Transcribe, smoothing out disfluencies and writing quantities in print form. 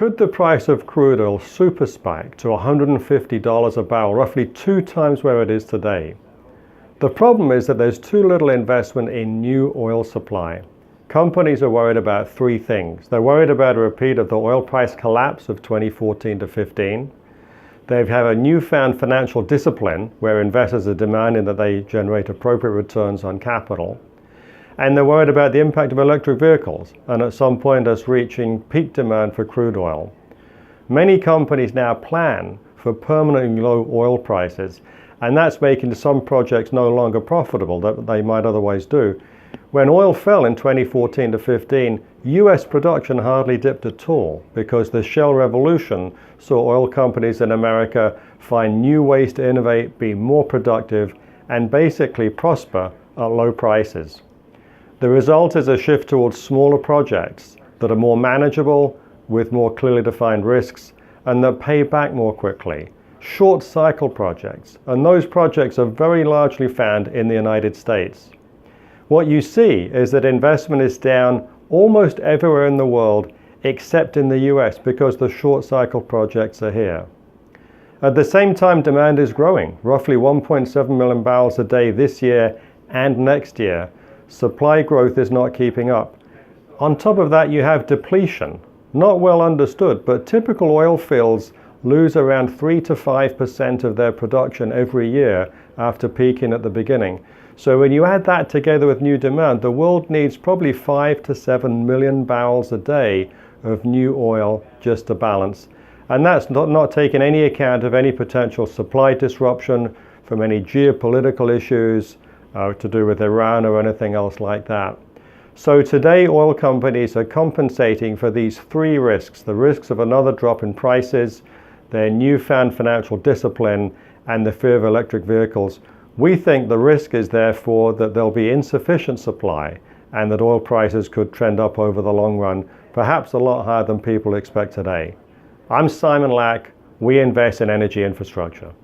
Could the price of crude oil super spike to $150 a barrel, roughly 2 times where it is today? The problem is that there's too little investment in new oil supply. Companies are worried about 3 things. They're worried about a repeat of the oil price collapse of 2014 to 15. They have a newfound financial discipline where investors are demanding that they generate appropriate returns on capital. And they're worried about the impact of electric vehicles and at some point us reaching peak demand for crude oil. Many companies now plan for permanently low oil prices, and that's making some projects no longer profitable that they might otherwise do. When oil fell in 2014 to 15, US production hardly dipped at all because the shale revolution saw oil companies in America find new ways to innovate, be more productive, and basically prosper at low prices. The result is a shift towards smaller projects that are more manageable, with more clearly defined risks, and that pay back more quickly. Short cycle projects, and those projects are very largely found in the United States. What you see is that investment is down almost everywhere in the world except in the US because the short cycle projects are here. At the same time, demand is growing, roughly 1.7 million barrels a day this year and next year. Supply growth is not keeping up. On top of that, you have depletion. Not well understood, but typical oil fields lose around 3 to 5% of their production every year after peaking at the beginning. So when you add that together with new demand, the world needs probably 5 to 7 million barrels a day of new oil just to balance. And that's not taking any account of any potential supply disruption from any geopolitical issues to do with Iran or anything else like that. So today oil companies are compensating for these 3 risks, the risks of another drop in prices, their newfound financial discipline, and the fear of electric vehicles. We think the risk is therefore that there'll be insufficient supply and that oil prices could trend up over the long run, perhaps a lot higher than people expect today. I'm Simon Lack. We invest in energy infrastructure.